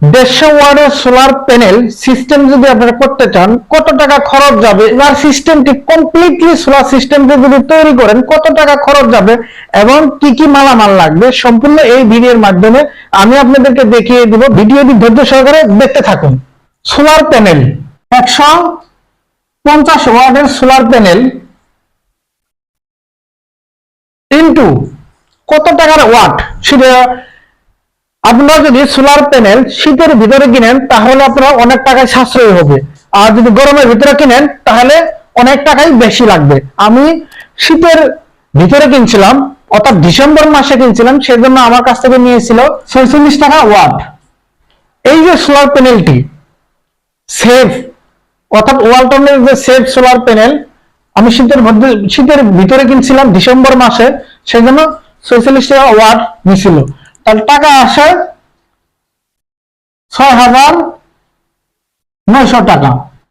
150 ওয়াটের solar panel system যদি আপনারা করতে চান কত টাকা খরচ যাবে, এবার সিস্টেমটি কমপ্লিটলি সোলার সিস্টেমটি যদি তৈরি করেন কত টাকা খরচ যাবে এবং কি কি মালামাল লাগবে সম্পূর্ণ এই ভিডিওর মাধ্যমে আমি আপনাদেরকে দেখিয়ে দিব। ভিডিওটি ধৈর্য সহকারে দেখতে থাকুন। সোলার প্যানেল 150 ওয়াটের সোলার প্যানেল ইনটু কত টাকার ওয়াট, সেটা আপনারা যদি সোলার প্যানেল শীতের ভিতরে কিনেন তাহলে আপনারা অনেক টাকায় সাশ্রয় হবে, আর যদি গরমের ভিতরে কিনেন তাহলে অনেক টাকাই বেশি লাগবে। আমি শীতের ভিতরে কিনছিলাম, অর্থাৎ ডিসেম্বর মাসে কিনছিলাম, সেজন্য আমার কাছ থেকে নিয়েছিল 46 টাকা ওয়াট। এই যে সোলার প্যানেলটি সেফ, অর্থাৎ ওয়ালটনের যে সেফ সোলার প্যানেল, আমি শীতের ভিতরে কিনছিলাম ডিসেম্বর মাসে, সেজন্য 46 টাকা ওয়াট নিছিল। তাহলে টাকা আসে 6,900 টাকা।